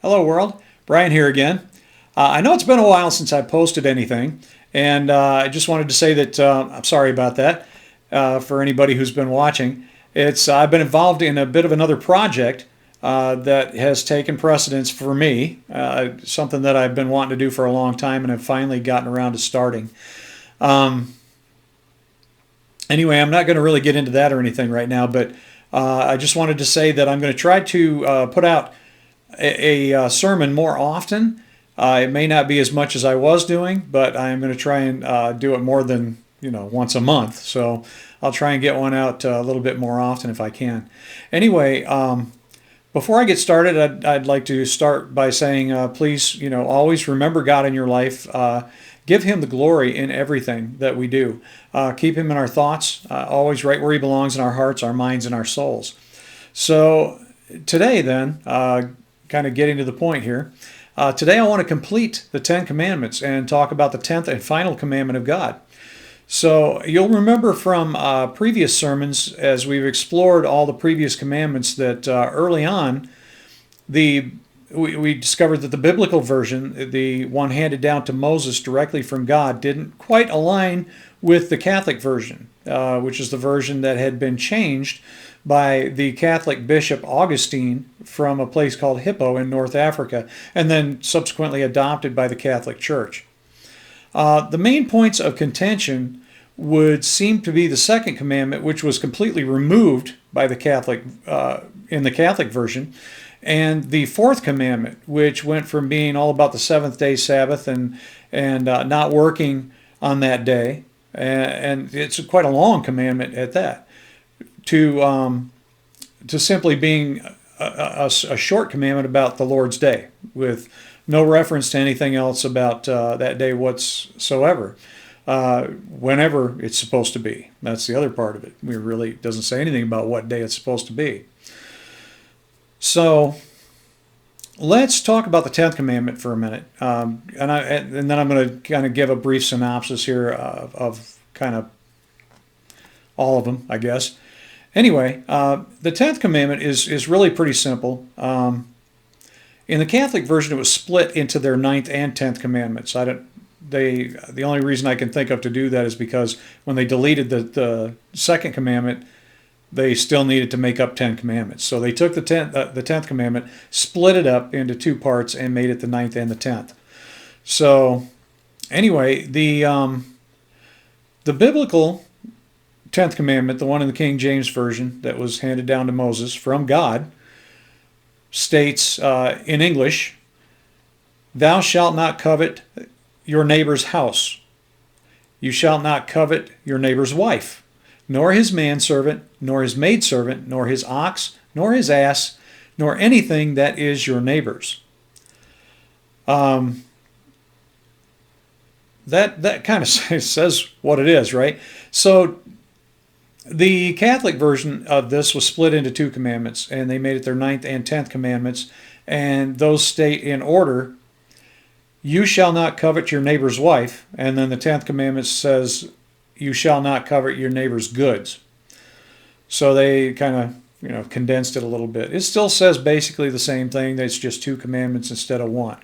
Hello world, Brian here again. I know it's been a while since I posted anything, and I just wanted to say that I'm sorry about that for anybody who's been watching. I've been involved in a bit of another project that has taken precedence for me, something that I've been wanting to do for a long time and have finally gotten around to starting. Anyway, I'm not going to really get into that or anything right now, but I just wanted to say that I'm going to try to put out a sermon more often. It may not be as much as I was doing, but I'm going to try and do it more than once a month. So I'll try and get one out a little bit more often if I can. Anyway, before I get started, I'd like to start by saying, please, always remember God in your life. Give Him the glory in everything that we do. Keep Him in our thoughts, always right where He belongs in our hearts, our minds, and our souls. So today then, kind of getting to the point here, today I want to complete the Ten Commandments and talk about the 10th and final commandment of God. So you'll remember from previous sermons, as we've explored all the previous commandments, that early on we discovered that the biblical version, the one handed down to Moses directly from God, didn't quite align with the Catholic version, which is the version that had been changed by the Catholic Bishop Augustine from a place called Hippo in North Africa, and then subsequently adopted by the Catholic Church. The main points of contention would seem to be the Second Commandment, which was completely removed by the Catholic in the Catholic version, and the Fourth Commandment, which went from being all about the seventh-day Sabbath and not working on that day, and it's quite a long commandment at that, to simply being a short commandment about the Lord's Day, with no reference to anything else about that day whatsoever, whenever it's supposed to be. That's the other part of it. It really doesn't say anything about what day it's supposed to be. So let's talk about the 10th Commandment for a minute, and then I'm going to kind of give a brief synopsis here of kind of all of them, I guess. Anyway, the 10th Commandment is really pretty simple. In the Catholic version, it was split into their 9th and 10th Commandments. The only reason I can think of to do that is because when they deleted the Second Commandment, they still needed to make up 10 commandments. So they took the 10th Commandment, split it up into two parts, and made it the 9th and the 10th. So anyway, the biblical 10th Commandment, the one in the King James Version that was handed down to Moses from God, states in English, "Thou shalt not covet your neighbor's house. You shall not covet your neighbor's wife, nor his manservant, nor his maidservant, nor his ox, nor his ass, nor anything that is your neighbor's." That kind of says what it is, right? So the Catholic version of this was split into two commandments, and they made it their 9th and 10th commandments, and those state in order, "You shall not covet your neighbor's wife," and then the 10th commandment says, "You shall not covet your neighbor's goods." So they kind of condensed it a little bit. It still says basically the same thing. It's just two commandments instead of one.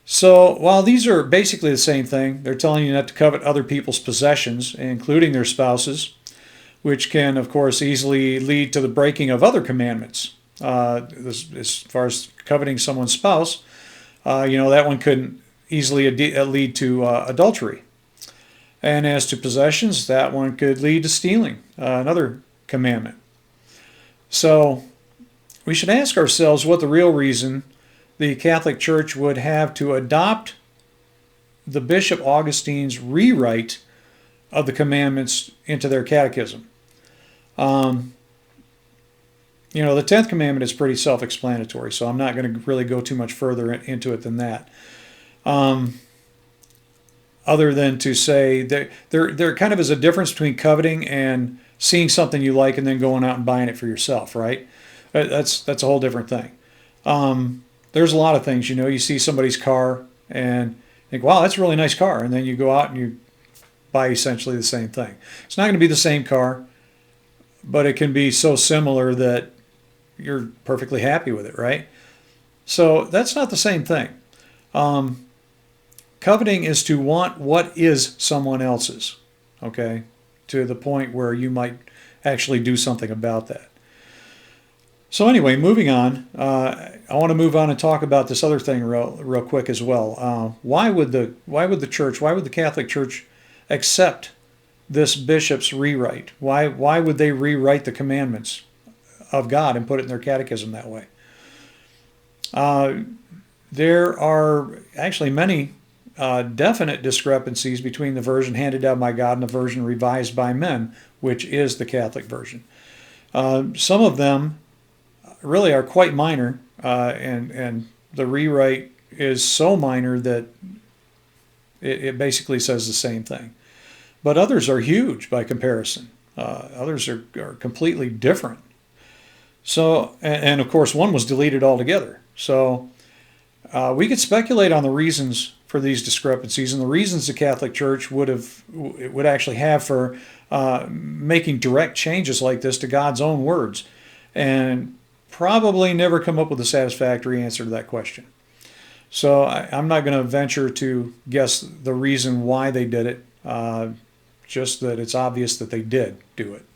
So while these are basically the same thing, they're telling you not to covet other people's possessions, including their spouses, which can, of course, easily lead to the breaking of other commandments. As far as coveting someone's spouse, that one could easily lead to adultery. And as to possessions, that one could lead to stealing, another commandment. So we should ask ourselves what the real reason the Catholic Church would have to adopt the Bishop Augustine's rewrite of the commandments into their catechism. The 10th Commandment is pretty self-explanatory, so I'm not going to really go too much further into it than that. Other than to say that there kind of is a difference between coveting and seeing something you like and then going out and buying it for yourself, right? That's a whole different thing. There's a lot of things, you see somebody's car and think, wow, that's a really nice car, and then you go out and you buy essentially the same thing. It's not going to be the same car, but it can be so similar that you're perfectly happy with it, right? So that's not the same thing. Um, Coveting is to want what is someone else's, okay, to the point where you might actually do something about that. So anyway, moving on, I want to move on and talk about this other thing real quick as well. Why would the church, why would the Catholic Church accept this bishop's rewrite? Why would they rewrite the commandments of God and put it in their catechism that way? Uh, there are actually many definite discrepancies between the version handed down by God and the version revised by men, which is the Catholic version. Some of them really are quite minor, and the rewrite is so minor that it basically says the same thing. But others are huge by comparison. Others are completely different. So, and of course, one was deleted altogether. So we could speculate on the reasons for these discrepancies and the reasons the Catholic Church would actually have for making direct changes like this to God's own words, and probably never come up with a satisfactory answer to that question. So I'm not going to venture to guess the reason why they did it, just that it's obvious that they did do it.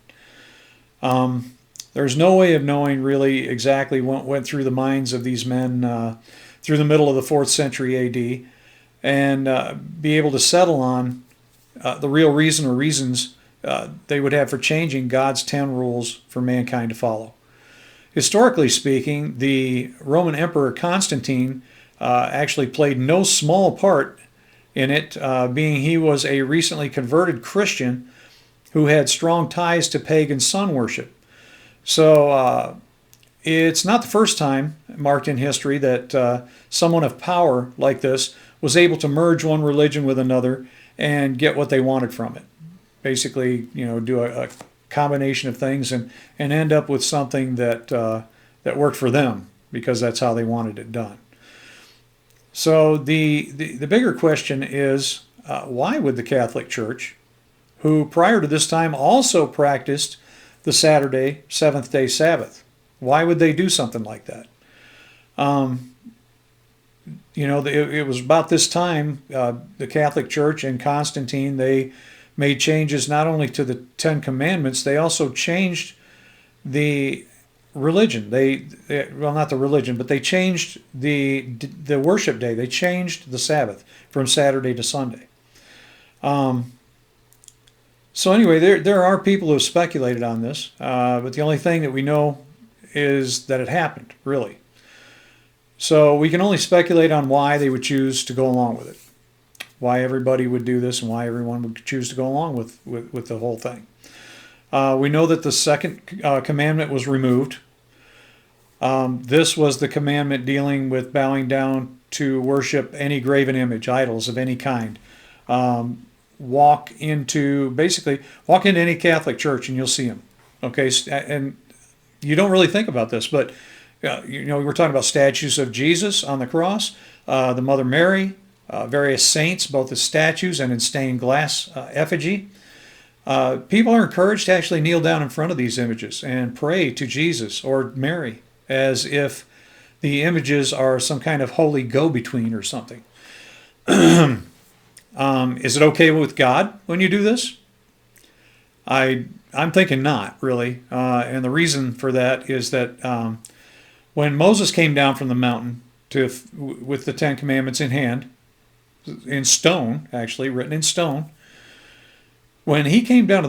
There's no way of knowing really exactly what went through the minds of these men through the middle of the 4th century AD, and be able to settle on the real reason or reasons they would have for changing God's 10 rules for mankind to follow. Historically speaking, the Roman Emperor Constantine actually played no small part in it, being he was a recently converted Christian who had strong ties to pagan sun worship. So it's not the first time marked in history that someone of power like this was able to merge one religion with another and get what they wanted from it. Basically, do a combination of things and end up with something that worked for them because that's how they wanted it done. So the bigger question is, why would the Catholic Church, who prior to this time also practiced the Saturday, seventh-day Sabbath, why would they do something like that? It was about this time the Catholic Church and Constantine, they made changes not only to the Ten Commandments, they also changed the religion. Well, not the religion, but they changed the worship day. They changed the Sabbath from Saturday to Sunday. So anyway, there are people who have speculated on this, but the only thing that we know is that it happened, really. So we can only speculate on why they would choose to go along with it, why everybody would do this, and why everyone would choose to go along with the whole thing. We know that the Second Commandment was removed. This was the commandment dealing with bowing down to worship any graven image, idols of any kind. Walk into any Catholic church and you'll see them. Okay, and you don't really think about this, but we're talking about statues of Jesus on the cross, the Mother Mary, various saints, both as statues and in stained glass effigy. People are encouraged to actually kneel down in front of these images and pray to Jesus or Mary as if the images are some kind of holy go-between or something. Is it okay with God when you do this? I'm thinking not, really. And the reason for that is that when Moses came down from the mountain with the Ten Commandments in hand, in stone, actually, written in stone, when he came down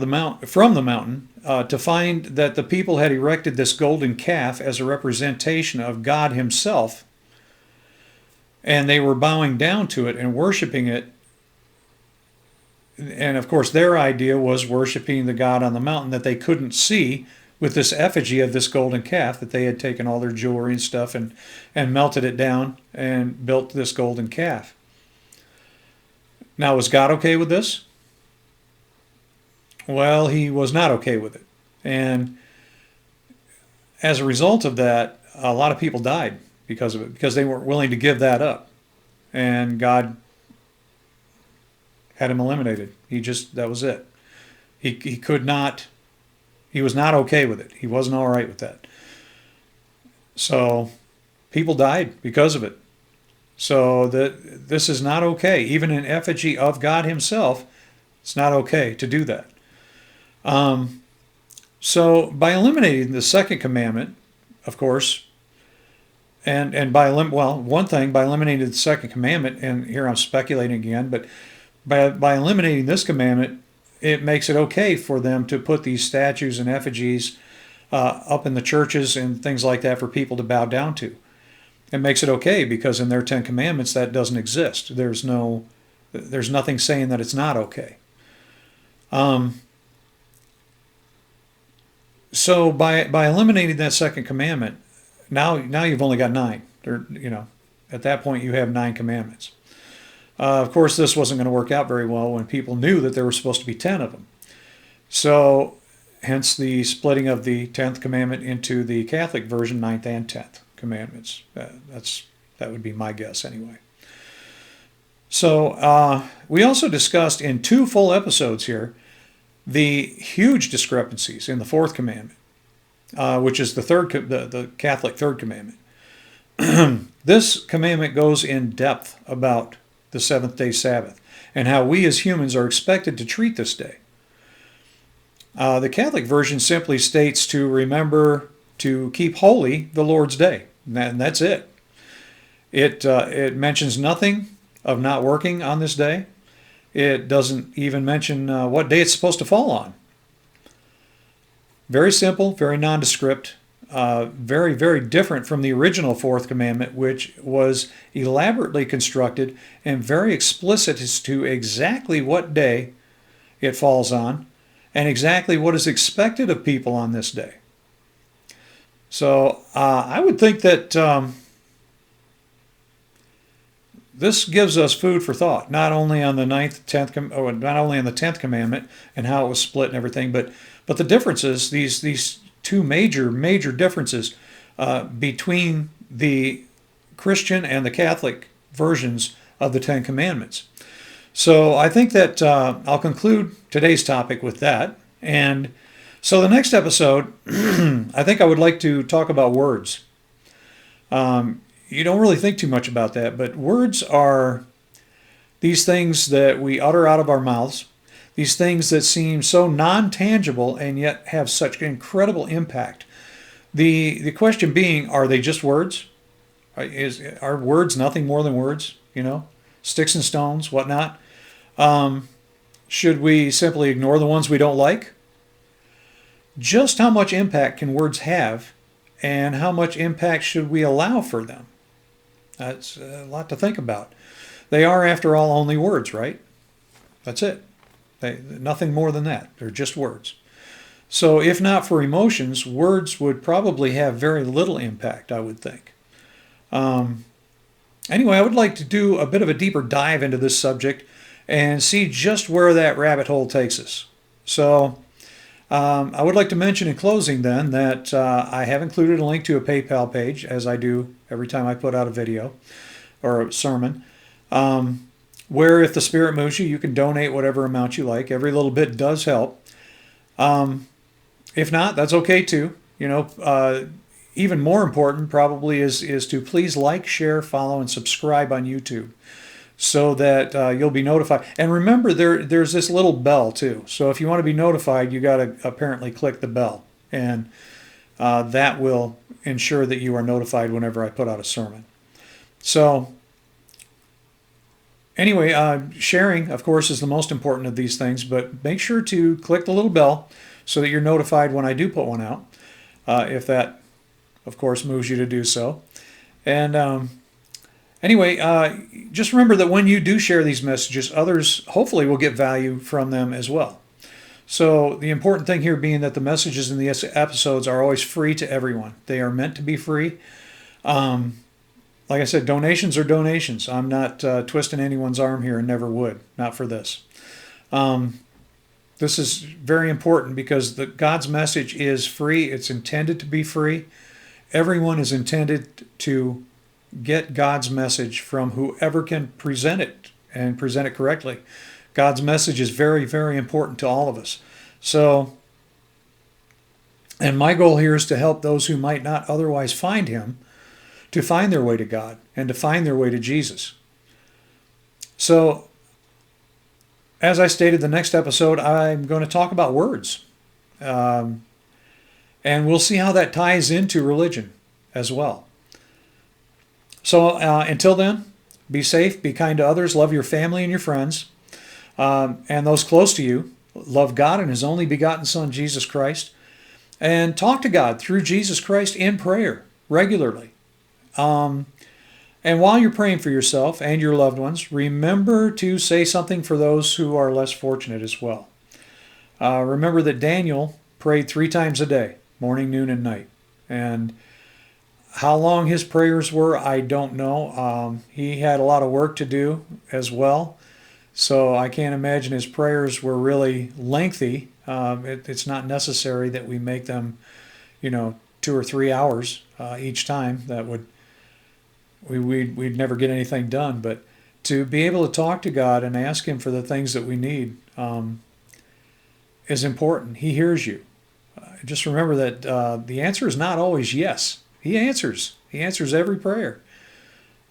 from the mountain to find that the people had erected this golden calf as a representation of God himself, and they were bowing down to it and worshiping it, and of course their idea was worshiping the God on the mountain that they couldn't see with this effigy of this golden calf, that they had taken all their jewelry and stuff and melted it down and built this golden calf. Now, was God okay with this? Well, he was not okay with it. And as a result of that, a lot of people died because of it, because they weren't willing to give that up. And God had him eliminated. That was it. He could not, he was not okay with it. He wasn't all right with that. So People died because of it. So this is not okay. Even in effigy of God himself, it's not okay to do that. So by eliminating the second commandment, of course, and by one thing, by eliminating the second commandment, and here I'm speculating again, but by eliminating this commandment, it makes it okay for them to put these statues and effigies up in the churches and things like that for people to bow down to. It makes it okay because in their Ten Commandments that doesn't exist. There's nothing saying that it's not okay. So by eliminating that second commandment, now you've only got 9. At that point you have 9 commandments. Of course, this wasn't going to work out very well when people knew that there were supposed to be 10 of them. So, hence the splitting of the 10th commandment into the Catholic version, 9th and 10th commandments. That would be my guess anyway. So, we also discussed in 2 full episodes here the huge discrepancies in the 4th commandment, which is the Catholic 3rd commandment. This commandment goes in depth about the seventh-day Sabbath and how we as humans are expected to treat this day. The Catholic version simply states to remember to keep holy the Lord's day, and that's it. It mentions nothing of not working on this day. It doesn't even mention what day it's supposed to fall on. Very simple, very nondescript, very, very different from the original 4th commandment, which was elaborately constructed and very explicit as to exactly what day it falls on and exactly what is expected of people on this day. So I would think that this gives us food for thought, not only on the 10th commandment and how it was split and everything, but the differences, these 2 major differences between the Christian and the Catholic versions of the 10 Commandments. So I think that I'll conclude today's topic with that. And so the next episode, I think I would like to talk about words. You don't really think too much about that, but words are these things that we utter out of our mouths, these things that seem so non-tangible and yet have such incredible impact. The question being, are they just words? Are words nothing more than words? Sticks and stones, whatnot. Should we simply ignore the ones we don't like? Just how much impact can words have, and how much impact should we allow for them? That's a lot to think about. They are, after all, only words, right? That's it. Nothing more than that. They're just words. So if not for emotions, words would probably have very little impact, I would think. Anyway, I would like to do a bit of a deeper dive into this subject and see just where that rabbit hole takes us. So I would like to mention in closing then that I have included a link to a PayPal page, as I do every time I put out a video or a sermon, where if the Spirit moves you, you can donate whatever amount you like. Every little bit does help. If not, that's okay too. Even more important probably is to please like, share, follow, and subscribe on YouTube so that you'll be notified. And remember, there's this little bell too. So if you want to be notified, you got to apparently click the bell, and that will ensure that you are notified whenever I put out a sermon. So anyway, sharing, of course, is the most important of these things, but make sure to click the little bell so that you're notified when I do put one out, if that, of course, moves you to do so. And anyway, just remember that when you do share these messages, others hopefully will get value from them as well. So the important thing here being that the messages in these episodes are always free to everyone. They are meant to be free. Like I said, donations are donations. I'm not twisting anyone's arm here and never would. Not for this. This is very important because God's message is free. It's intended to be free. Everyone is intended to get God's message from whoever can present it and present it correctly. God's message is very, very important to all of us. So, and my goal here is to help those who might not otherwise find him to find their way to God and to find their way to Jesus. So, as I stated, the next episode, I'm going to talk about words. And we'll see how that ties into religion as well. So, until then, be safe, be kind to others, love your family and your friends, and those close to you. Love God and His only begotten Son, Jesus Christ. And talk to God through Jesus Christ in prayer regularly. And while you're praying for yourself and your loved ones, remember to say something for those who are less fortunate as well. Remember that Daniel prayed 3 times a day, morning, noon, and night. And how long his prayers were, I don't know. He had a lot of work to do as well. So I can't imagine his prayers were really lengthy. It's not necessary that we make them, 2 or 3 hours each time. That would we'd never get anything done. But to be able to talk to God and ask Him for the things that we need is important. He hears you. Just remember that the answer is not always yes. He answers. He answers every prayer.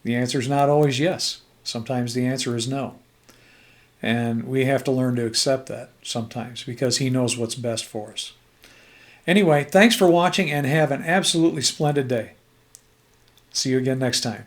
The answer is not always yes. Sometimes the answer is no. And we have to learn to accept that sometimes because He knows what's best for us. Anyway, thanks for watching and have an absolutely splendid day. See you again next time.